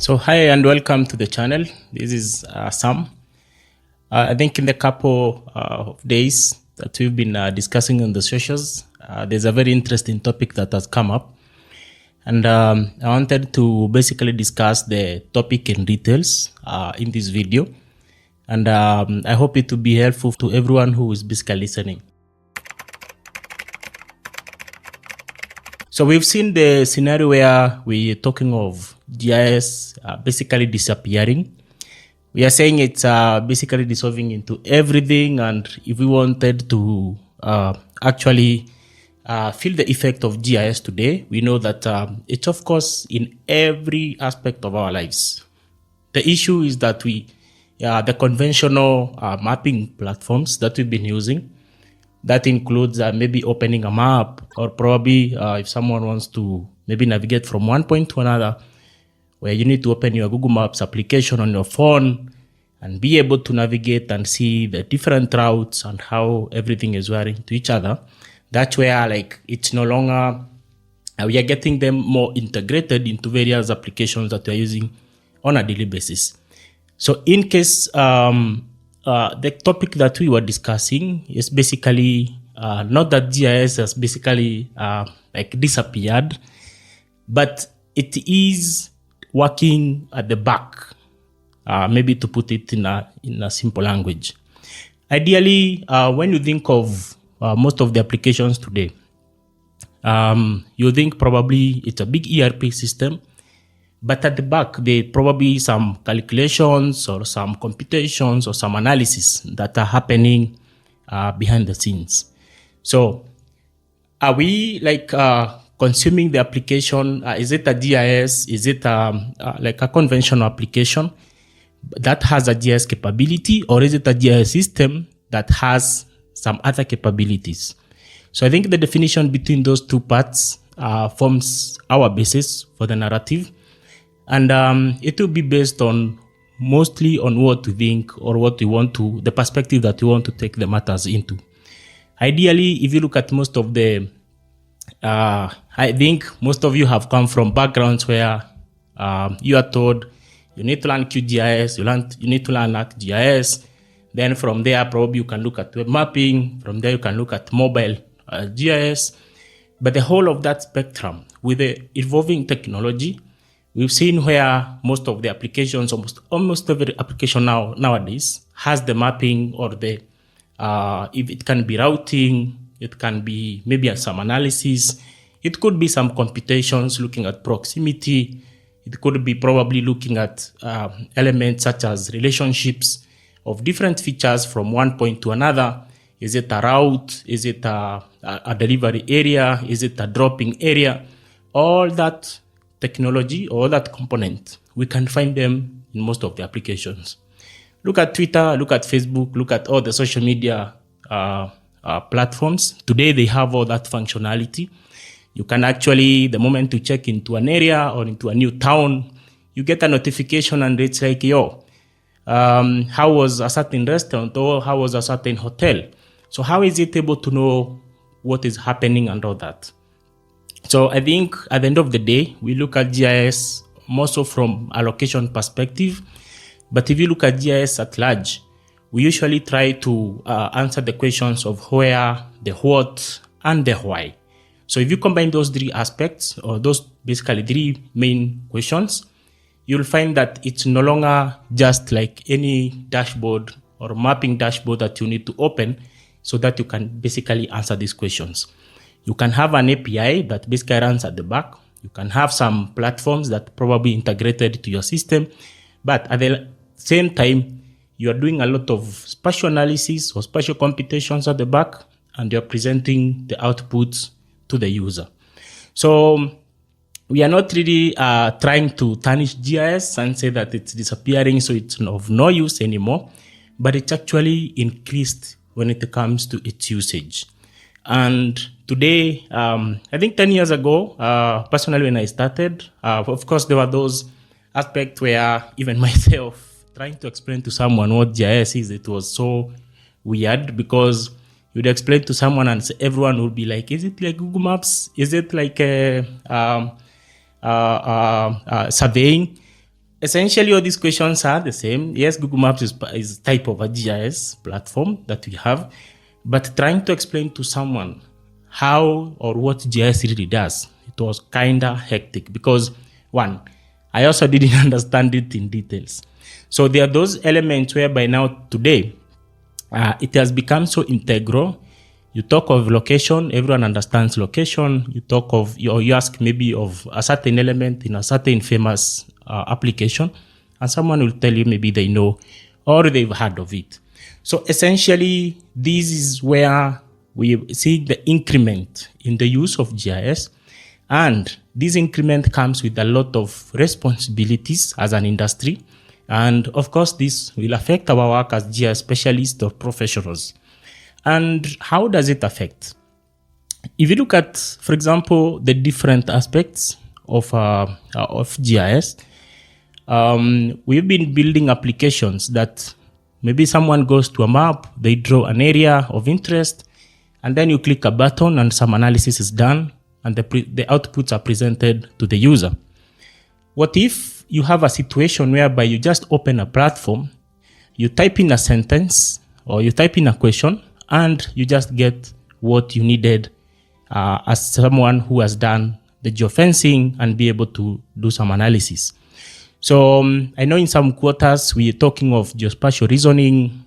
So hi and welcome to the channel. This is Sam. I think in the couple of days that we've been discussing on the socials, there's a very interesting topic that has come up. And I wanted to basically discuss the topic in details in this video. And I hope it will be helpful to everyone who is basically listening. So we've seen the scenario where we're talking of GIS basically disappearing. We are saying it's basically dissolving into everything, and if we wanted to actually feel the effect of GIS today, we know that it's of course in every aspect of our lives. The issue is that the conventional mapping platforms that we've been using, that includes maybe opening a map, or probably if someone wants to maybe navigate from one point to another, where you need to open your Google Maps application on your phone and be able to navigate and see the different routes and how everything is wiring to each other. That's where it's no longer, we are getting them more integrated into various applications that we are using on a daily basis. So in case, the topic that we were discussing is basically not that GIS has basically disappeared, but it is working at the back, maybe to put it in a simple language. Ideally, when you think of most of the applications today, you think probably it's a big ERP system, but at the back, there probably some calculations or some computations or some analysis that are happening behind the scenes. So are we consuming the application? Is it a GIS? Is it like a conventional application that has a GIS capability, or is it a GIS system that has some other capabilities? So I think the definition between those two parts forms our basis for the narrative. And it will be based on mostly on what we think or what we want to, the perspective that we want to take the matters into. Ideally, if you look at most of the, I think most of you have come from backgrounds where you are told you need to learn QGIS, you need to learn ArcGIS. Then from there, probably you can look at web mapping. From there, you can look at mobile GIS. But the whole of that spectrum, with the evolving technology, we've seen where most of the applications, almost every application nowadays has the mapping or the, if it can be routing, it can be maybe some analysis, it could be some computations looking at proximity, it could be probably looking at elements such as relationships of different features from one point to another. Is it a route? Is it a delivery area? Is it a dropping area? All that technology or that component, we can find them in most of the applications. Look at Twitter, look at Facebook, look at all the social media platforms. Today they have all that functionality. You can actually, the moment you check into an area or into a new town, you get a notification and it's like, yo, how was a certain restaurant or how was a certain hotel? So how is it able to know what is happening and all that? So I think at the end of the day, we look at GIS more so from a location perspective. But if you look at GIS at large, we usually try to answer the questions of where, the what, and the why. So if you combine those three aspects, or those basically three main questions, you'll find that it's no longer just like any dashboard or mapping dashboard that you need to open so that you can basically answer these questions. You can have an API that basically runs at the back. You can have some platforms that probably integrated to your system. But at the same time, you are doing a lot of spatial analysis or spatial computations at the back, and you're presenting the outputs to the user. So we are not really trying to tarnish GIS and say that it's disappearing, so it's of no use anymore, but it's actually increased when it comes to its usage. And today, I think 10 years ago, personally when I started, of course there were those aspects where even myself trying to explain to someone what GIS is, it was so weird because you'd explain to someone and everyone would be like, is it like Google Maps? Is it like surveying? Essentially, all these questions are the same. Yes, Google Maps is type of a GIS platform that we have, but trying to explain to someone how or what GIS really does, it was kind of hectic because, one, I also didn't understand it in details. So there are those elements where by now today, it has become so integral. You talk of location, everyone understands location. You talk of, or you ask maybe of a certain element in a certain famous application, and someone will tell you maybe they know or they've heard of it. So essentially, this is where we see the increment in the use of GIS. And this increment comes with a lot of responsibilities as an industry. And of course, this will affect our work as GIS specialists or professionals. And how does it affect? If you look at, for example, the different aspects of GIS, we've been building applications that maybe someone goes to a map, they draw an area of interest, and then you click a button and some analysis is done, and the outputs are presented to the user. What if you have a situation whereby you just open a platform, you type in a sentence or you type in a question, and you just get what you needed as someone who has done the geofencing and be able to do some analysis. So I know in some quarters we are talking of geospatial reasoning.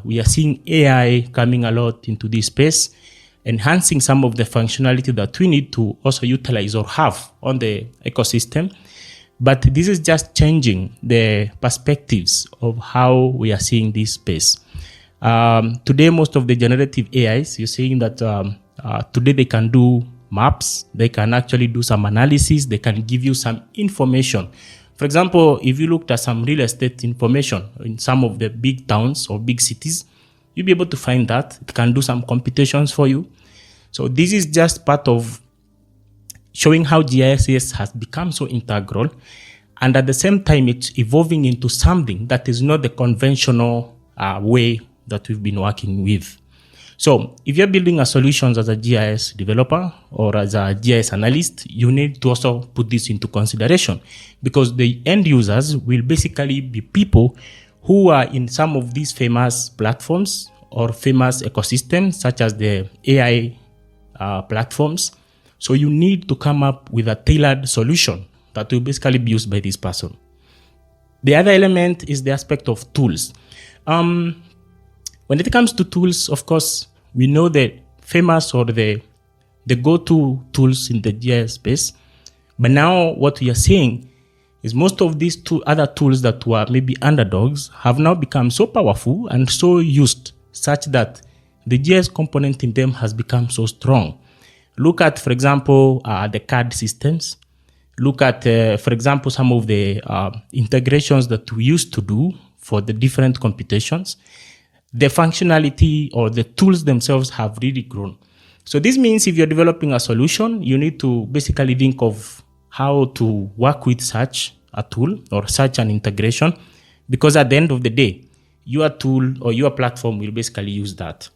We are seeing AI coming a lot into this space, enhancing some of the functionality that we need to also utilize or have on the ecosystem. But this is just changing the perspectives of how we are seeing this space. Today, most of the generative AIs, you're seeing that today they can do maps, they can actually do some analysis, they can give you some information. For example, if you looked at some real estate information in some of the big towns or big cities, you'll be able to find that. It can do some computations for you. So this is just part of showing how GIS has become so integral, and at the same time, it's evolving into something that is not the conventional way that we've been working with. So if you're building a solutions as a GIS developer or as a GIS analyst, you need to also put this into consideration, because the end users will basically be people who are in some of these famous platforms or famous ecosystems, such as the AI platforms. So you need to come up with a tailored solution that will basically be used by this person. The other element is the aspect of tools. When it comes to tools, of course, we know the famous or the go-to tools in the GIS space. But now what we are seeing is most of these other tools that were maybe underdogs have now become so powerful and so used, such that the GIS component in them has become so strong. Look at, for example, the CAD systems. Look at, for example, some of the integrations that we used to do for the different computations. The functionality or the tools themselves have really grown. So this means if you're developing a solution, you need to basically think of how to work with such a tool or such an integration, because at the end of the day, your tool or your platform will basically use that.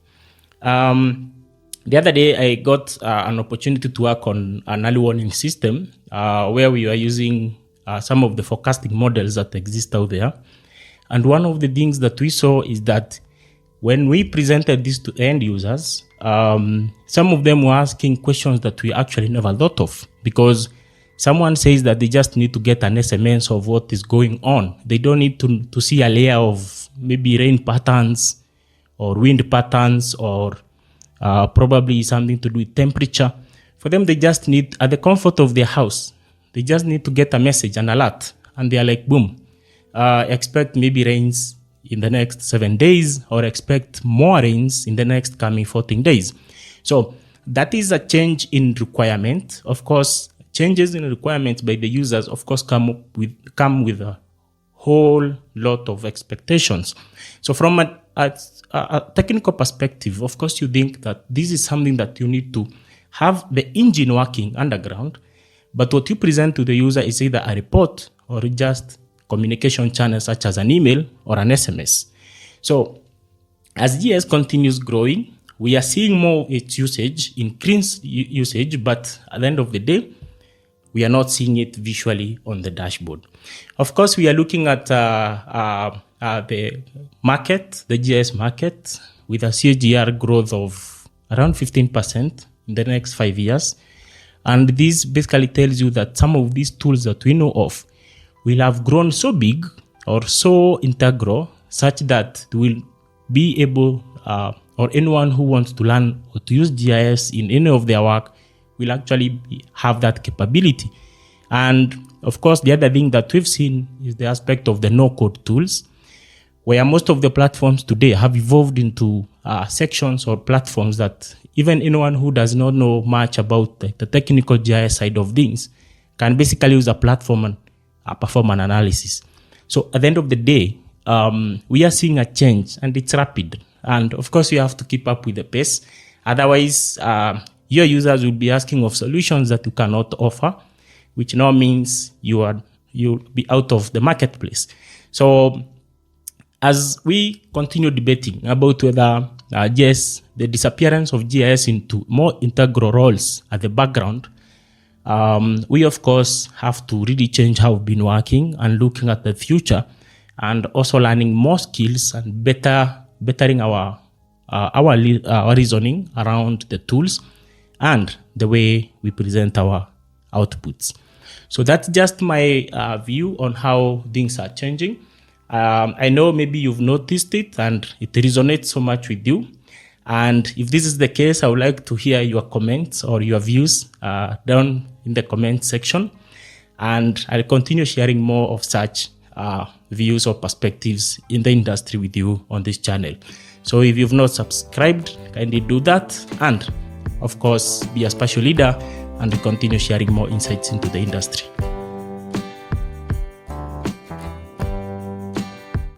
The other day, I got an opportunity to work on an early warning system where we were using some of the forecasting models that exist out there. And one of the things that we saw is that when we presented this to end users, some of them were asking questions that we actually never thought of, because someone says that they just need to get an SMS of what is going on. They don't need to see a layer of maybe rain patterns or wind patterns or probably something to do with temperature. For them, they just need, at the comfort of their house, they just need to get a message, an alert, and they are like, boom, expect maybe rains in the next 7 days, or expect more rains in the next coming 14 days. So that is a change in requirement. Of course, changes in requirements by the users, of course, come with a whole lot of expectations. So from a technical perspective, of course, you think that this is something that you need to have the engine working underground, but what you present to the user is either a report or just communication channels such as an email or an SMS. So as GIS continues growing, we are seeing more its usage, increased usage, but at the end of the day, we are not seeing it visually on the dashboard. Of course, we are looking at the market, the GIS market, with a CAGR growth of around 15% in the next 5 years. And this basically tells you that some of these tools that we know of will have grown so big or so integral such that they will be able, or anyone who wants to learn or to use GIS in any of their work will actually have that capability. And of course, the other thing that we've seen is the aspect of the no-code tools, where most of the platforms today have evolved into sections or platforms that even anyone who does not know much about the technical GIS side of things can basically use a platform and perform an analysis. So at the end of the day, we are seeing a change, and it's rapid. And of course, you have to keep up with the pace. Otherwise, your users will be asking of solutions that you cannot offer, which now means you'll be out of the marketplace. So as we continue debating about whether GIS, the disappearance of GIS into more integral roles at the background, we of course have to really change how we've been working and looking at the future, and also learning more skills and bettering our reasoning around the tools and the way we present our outputs. So that's just my view on how things are changing. I know maybe you've noticed it and it resonates so much with you. And if this is the case, I would like to hear your comments or your views down in the comment section. And I'll continue sharing more of such views or perspectives in the industry with you on this channel. So if you've not subscribed, kindly do that. And of course, be a spatial leader and continue sharing more insights into the industry.